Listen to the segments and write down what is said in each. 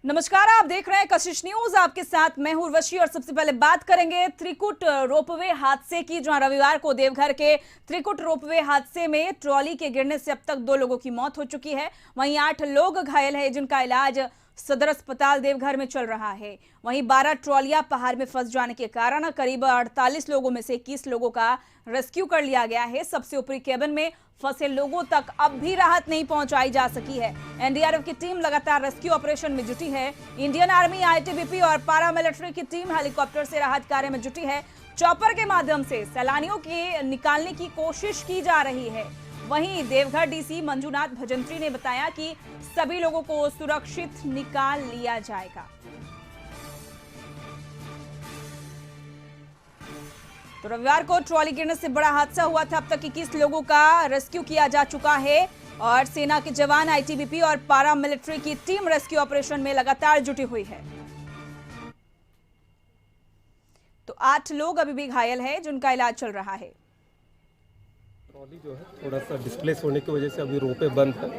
नमस्कार, आप देख रहे हैं कशिश न्यूज। आपके साथ मैं हूं उर्वशी और सबसे पहले बात करेंगे त्रिकुट रोपवे हादसे की, जहां रविवार को देवघर के त्रिकुट रोपवे हादसे में ट्रॉली के गिरने से अब तक 2 लोगों की मौत हो चुकी है। वहीं 8 लोग घायल हैं, जिनका इलाज सदर अस्पताल देवघर में चल रहा है। वहीं 12 ट्रॉलियां पहाड़ में फंस जाने के कारण करीब 48 लोगों में से 21 लोगों का रेस्क्यू कर लिया गया है। सबसे ऊपरी केबिन में फंसे लोगों तक अब भी राहत नहीं पहुंचाई जा सकी है। एनडीआरएफ की टीम लगातार रेस्क्यू ऑपरेशन में जुटी है। इंडियन आर्मी, आईटीबीपी और पैरामिलिट्री की टीम हेलीकॉप्टर से राहत कार्य में जुटी है। चॉपर के माध्यम से सैलानियों के निकालने की कोशिश की जा रही है। वहीं देवघर डीसी मंजूनाथ भजंत्री ने बताया कि सभी लोगों को सुरक्षित निकाल लिया जाएगा। तो रविवार को ट्रॉली गिरने से बड़ा हादसा हुआ था। अब तक 21 लोगों का रेस्क्यू किया जा चुका है और सेना के जवान, आईटीबीपी और पैरामिलिट्री की टीम रेस्क्यू ऑपरेशन में लगातार जुटी हुई है। तो 8 लोग अभी भी घायल हैं, जिनका इलाज चल रहा है। ट्रॉली जो है थोड़ा सा डिस्प्लेस होने की वजह से अभी रोपे बंद है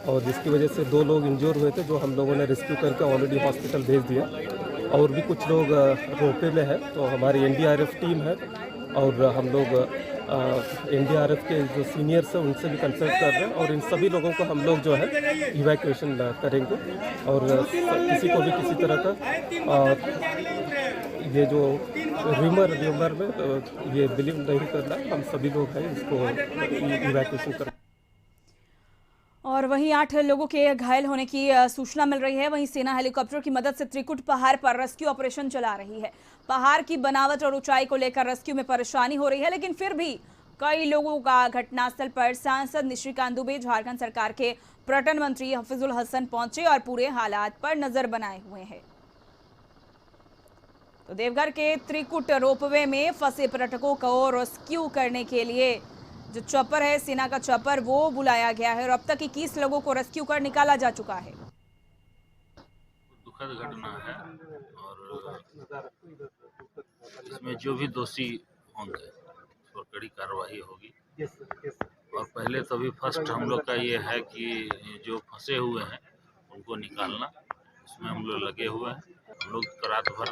और जिसकी वजह से 2 लोग इंजोर हुए थे, जो हम लोगों ने रेस्क्यू करके ऑलरेडी हॉस्पिटल भेज दिया। और भी कुछ लोग रोपे में है, तो हमारी एनडीआरएफ टीम है और हम लोग एनडीआरएफ के जो सीनियर्स हैं उनसे भी कंसल्ट कर रहे हैं और इन सभी लोगों को हम लोग जो है इवैक्यूएशन करेंगे। और किसी को भी किसी तरह का ये जो र्यूमर में ये बिलीव नहीं करना, हम सभी लोग हैं इसको इवैक्यूएशन कर। और वहीं 8 लोगों के घायल होने की सूचना मिल रही है। वहीं सेना हेलीकॉप्टर की मदद से त्रिकुट पहाड़ पर रेस्क्यू ऑपरेशन चला रही है। पहाड़ की बनावट और ऊंचाई को लेकर रेस्क्यू में परेशानी हो रही है, लेकिन फिर भी कई लोगों का घटनास्थल पर सांसद निशिकांत दुबे, झारखंड सरकार के पर्यटन मंत्री हफीजुल हसन पहुंचे और पूरे हालात पर नजर बनाए हुए हैं। तो देवघर के त्रिकुट रोपवे में फंसे पर्यटकों को रेस्क्यू करने के लिए जो चॉपर है, सेना का चॉपर, वो बुलाया गया है और अब तक 21 लोगों को रेस्क्यू कर निकाला जा चुका है। दुखद घटना है और इसमें जो भी दोषी होंगे उस पर कड़ी कार्रवाई होगी। और पहले तो अभी फर्स्ट हम लोग का ये है कि जो फंसे हुए हैं उनको निकालना, उसमें हम लोग लगे हुए हैं। हम लोग रात भर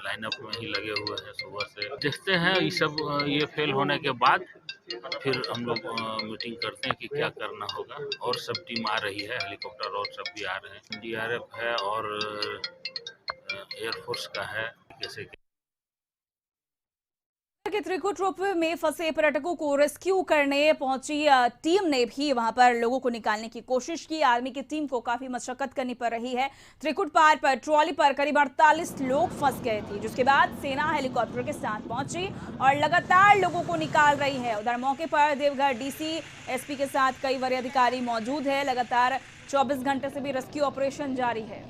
लाइनअप में ही लगे हुए हैं। सुबह से देखते हैं ये सब, ये फेल होने के बाद फिर हम लोग मीटिंग करते हैं कि क्या करना होगा। और सब टीम आ रही है, हेलीकॉप्टर और सब भी आ रहे हैं। एनडीआरएफ है और एयरफोर्स का है। कैसे के त्रिकुट रोपवे में फंसे पर्यटकों को रेस्क्यू करने पहुंची टीम ने भी वहां पर लोगों को निकालने की कोशिश की। आर्मी की टीम को काफी मशक्कत करनी पड़ रही है। त्रिकुट पहाड़ पर ट्रॉली पर करीब 48 लोग फंस गए थे, जिसके बाद सेना हेलीकॉप्टर के साथ पहुंची और लगातार लोगों को निकाल रही है। उधर मौके पर देवघर डीसी, एसपी के साथ कई वरीय अधिकारी मौजूद है। लगातार 24 घंटे से भी रेस्क्यू ऑपरेशन जारी है।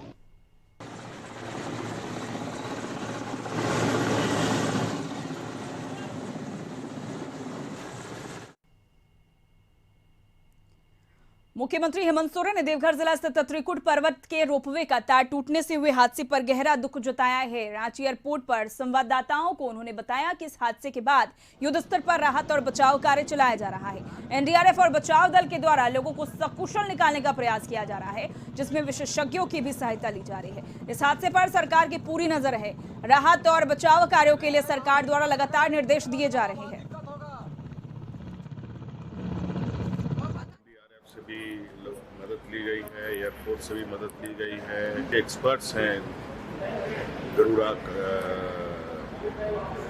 मुख्यमंत्री हेमंत सोरेन ने देवघर जिला स्थित त्रिकुट पर्वत के रोपवे का तार टूटने से हुए हादसे पर गहरा दुख जताया है। रांची एयरपोर्ट पर संवाददाताओं को उन्होंने बताया कि इस हादसे के बाद युद्ध स्तर पर राहत और बचाव कार्य चलाया जा रहा है। एनडीआरएफ और बचाव दल के द्वारा लोगों को सकुशल निकालने का प्रयास किया जा रहा है, जिसमें विशेषज्ञों की भी सहायता ली जा रही है। इस हादसे पर सरकार की पूरी नजर है। राहत और बचाव कार्यों के लिए सरकार द्वारा लगातार निर्देश दिए जा रहे हैं। मदद ली गई है, एयरफोर्स से भी मदद ली गई है। एक्सपर्ट्स हैं, गरुड़ा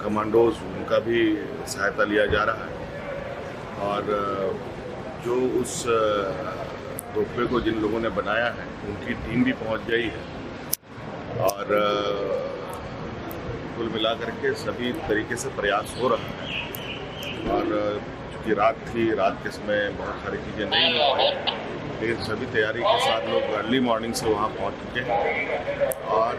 कमांडोज, उनका भी सहायता लिया जा रहा है। और जो उस रोपवे को जिन लोगों ने बनाया है उनकी टीम भी पहुंच गई है और कुल मिलाकर के सभी तरीके से प्रयास हो रहा है। और चूँकि रात थी, रात के समय बहुत सारी चीज़ें नहीं हो पाई, लेकिन सभी तैयारी के साथ लोग अर्ली मॉर्निंग से वहाँ पहुँच चुके हैं। और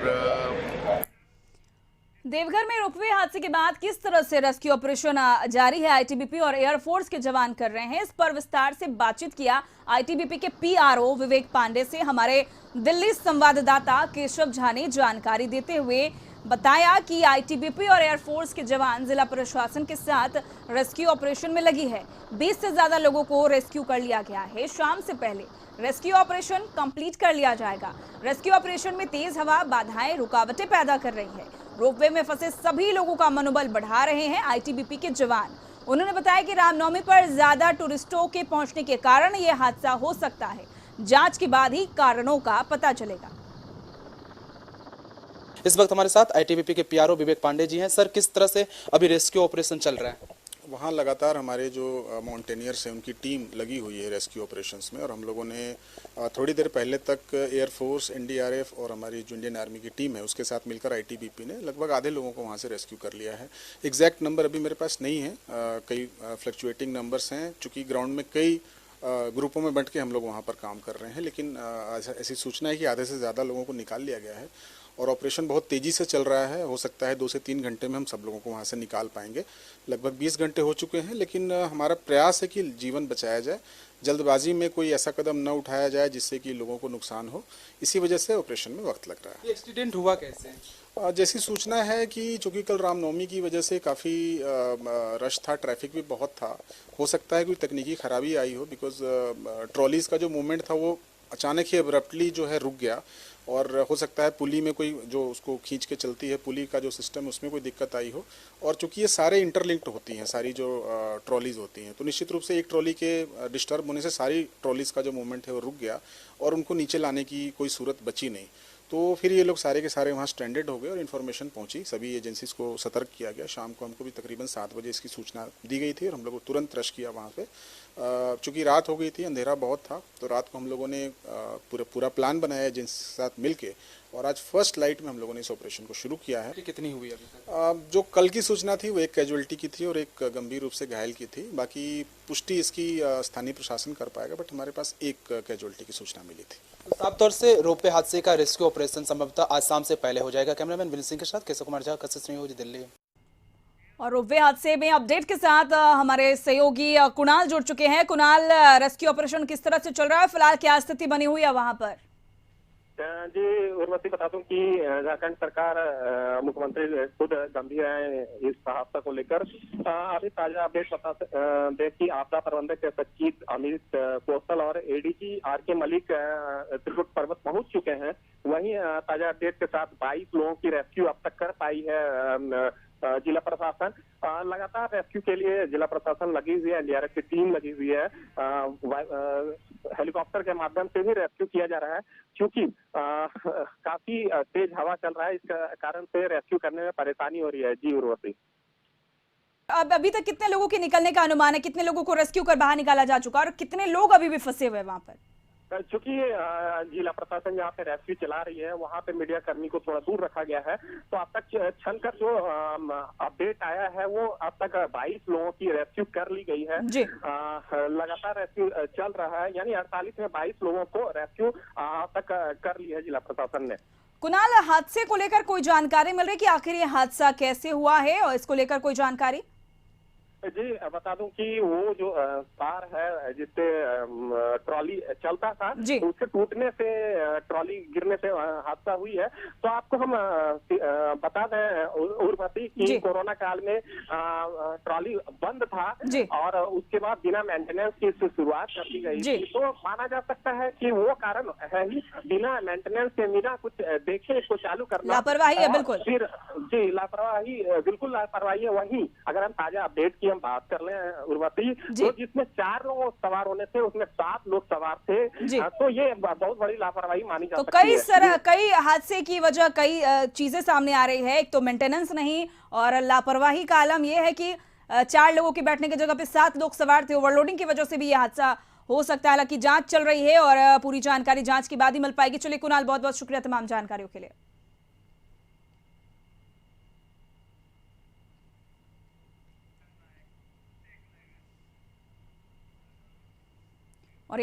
देवघर में रोपवे हादसे के बाद किस तरह से रेस्क्यू ऑपरेशन जारी है, आईटीबीपी और एयरफोर्स के जवान कर रहे हैं, इस पर विस्तार से बातचीत किया आईटीबीपी के पीआरओ विवेक पांडे से। हमारे दिल्ली संवाददाता केशव झा ने जानकारी देते हुए बताया कि आईटीबीपी और एयरफोर्स के जवान जिला प्रशासन के साथ रेस्क्यू ऑपरेशन में लगी है। 20 से ज्यादा लोगों को रेस्क्यू कर लिया गया है। शाम से पहले रेस्क्यू ऑपरेशन कंप्लीट कर लिया जाएगा। रेस्क्यू ऑपरेशन में तेज हवा बाधाएं रुकावटें पैदा कर रही है। रोपवे में फंसे सभी लोगों का मनोबल बढ़ा रहे हैं आईटीबीपी के जवान। उन्होंने बताया कि रामनवमी पर ज्यादा टूरिस्टों के पहुंचने के कारण यह हादसा हो सकता है। जांच के बाद ही कारणों का पता चलेगा। इस वक्त हमारे साथ आईटीबीपी के पीआरओ विवेक पांडे जी हैं। सर, किस तरह से अभी रेस्क्यू ऑपरेशन चल रहा है? वहाँ लगातार हमारे जो माउंटेनियर्स हैं उनकी टीम लगी हुई है रेस्क्यू ऑपरेशंस में, और हम लोगों ने थोड़ी देर पहले तक एयरफोर्स, एनडीआरएफ और हमारी जो इंडियन आर्मी की टीम है उसके साथ मिलकर आईटीबीपी ने लगभग आधे लोगों को वहाँ से रेस्क्यू कर लिया है। एग्जैक्ट नंबर अभी मेरे पास नहीं है, कई फ्लक्चुएटिंग नंबर्स हैं चूँकि ग्राउंड में कई ग्रुपों में बंट के हम लोग वहाँ पर काम कर रहे हैं, लेकिन ऐसी सूचना है कि आधे से ज़्यादा लोगों को निकाल लिया गया है और ऑपरेशन बहुत तेज़ी से चल रहा है। हो सकता है 2 से 3 घंटे में हम सब लोगों को वहाँ से निकाल पाएंगे। लगभग 20 घंटे हो चुके हैं, लेकिन हमारा प्रयास है कि जीवन बचाया जाए, जल्दबाजी में कोई ऐसा कदम न उठाया जाए जिससे कि लोगों को नुकसान हो। इसी वजह से ऑपरेशन में वक्त लग रहा है। ये एक्सीडेंट हुआ कैसे? जैसी सूचना है कि चूँकि कल रामनवमी की वजह से काफ़ी रश था, ट्रैफिक भी बहुत था। हो सकता है कोई तकनीकी खराबी आई हो, बिकॉज ट्रॉलीज़ का जो मूवमेंट था वो अचानक ही अब्रप्टली जो है रुक गया, और हो सकता है पुली में कोई जो उसको खींच के चलती है, पुली का जो सिस्टम है उसमें कोई दिक्कत आई हो। और चूंकि ये सारे इंटरलिंक्ड होती हैं, सारी जो ट्रॉलीज़ होती हैं, तो निश्चित रूप से एक ट्रॉली के डिस्टर्ब होने से सारी ट्रॉलीज़ का जो मूवमेंट है वो रुक गया और उनको नीचे लाने की कोई सूरत बची नहीं। तो फिर ये लोग सारे के सारे वहाँ स्ट्रैंडेड हो गए और इन्फॉर्मेशन पहुँची, सभी एजेंसीज को सतर्क किया गया। शाम को हमको भी तकरीबन 7 बजे इसकी सूचना दी गई थी और हम लोग तुरंत रश किया वहाँ पे। चूँकि रात हो गई थी, अंधेरा बहुत था, तो रात को हम लोगों ने पूरा प्लान बनाया एजेंसी के साथ मिलके, और आज फर्स्ट लाइट में हम लोगों ने इस ऑपरेशन को शुरू किया है। कितनी हुई अभी तक? जो कल की सूचना थी वो एक कैजुअलिटी की थी और एक गंभीर रूप से घायल की थी। बाकी पुष्टि इसकी स्थानीय प्रशासन कर पाएगा, बट हमारे पास एक कैजुअलिटी की सूचना मिली थी। तो साफ तौर से रोपवे हादसे का रेस्क्यू ऑपरेशन संभवतः आज शाम से पहले हो जाएगा। कैमरामैन विनय सिंह के साथ केशव कुमार झा, कशिश न्यूज, दिल्ली। और रोपवे हादसे में अपडेट के साथ हमारे सहयोगी कुणाल जुड़ चुके हैं। कुणाल, रेस्क्यू ऑपरेशन किस तरह से चल रहा है, फिलहाल क्या स्थिति बनी हुई है वहां पर? जी उर्वशी, बता दूं कि झारखंड सरकार, मुख्यमंत्री खुद गंभीर है इस हादसा को लेकर। अभी ताजा अपडेट बता दें कि आपदा प्रबंधक सचिव अमित कौशल और एडीजी आर.के. मलिक त्रिकुट पर्वत पहुंच चुके हैं। वहीं ताजा अपडेट के साथ 22 लोगों की रेस्क्यू अब तक कर पाई है जिला प्रशासन। लगातार रेस्क्यू के लिए जिला प्रशासन लगी हुई है, एनडीआरएफ की टीम लगी हुई है। हेलीकॉप्टर के माध्यम से भी रेस्क्यू किया जा रहा है, क्योंकि काफी तेज हवा चल रहा है। इस कारण से रेस्क्यू करने में परेशानी हो रही है। जी उर्वशी, अब अभी तक कितने लोगों के निकलने का अनुमान है? कितने लोगों को रेस्क्यू कर बाहर निकाला जा चुका है और कितने लोग अभी भी फंसे हुए हैं वहां पर? चूंकि जिला प्रशासन जहाँ पे रेस्क्यू चला रही है वहाँ पे मीडिया कर्मी को थोड़ा दूर रखा गया है। तो अब तक छनकर जो अपडेट आया है वो अब तक 22 लोगों की रेस्क्यू कर ली गई है। जी। लगातार रेस्क्यू चल रहा है, यानी 48 में 22 लोगों को रेस्क्यू अब तक कर ली है जिला प्रशासन ने। कुणाल, हादसे को लेकर कोई जानकारी मिल रही कि आखिर ये हादसा कैसे हुआ है और इसको लेकर कोई जानकारी? जी बता दूं कि वो जो तार है जिससे ट्रॉली चलता था, उसके टूटने से ट्रॉली गिरने से हादसा हुई है। तो आपको हम बता दें उर्वशी कि कोरोना काल में ट्रॉली बंद था और उसके बाद बिना मेंटेनेंस की शुरुआत कर दी गई थी। तो माना जा सकता है कि वो कारण है ही, बिना मेंटेनेंस के बिना कुछ देखे इसको चालू करना लापरवाही है। बिल्कुल फिर जी लापरवाही, बिल्कुल लापरवाही है। वहीं अगर हम ताजा अपडेट की हम बात कर लें उर्वशी, तो जिसमें 4 लोग सवार होने थे उसमें 7 लोग सवार थे। तो ये बहुत बड़ी लापरवाही मानी जा सकती है। कई हादसे की वजह कई चीजें सामने आ रही है। एक तो मेंटेनेंस नहीं और लापरवाही का आलम यह है कि 4 लोगों के बैठने की जगह पे 7 लोग सवार थे। ओवरलोडिंग की वजह से भी यह हादसा हो सकता है। हालांकि जांच चल रही है और पूरी जानकारी जांच के बाद ही मिल पाएगी। चलिए कुणाल, बहुत बहुत शुक्रिया तमाम जानकारियों के लिए।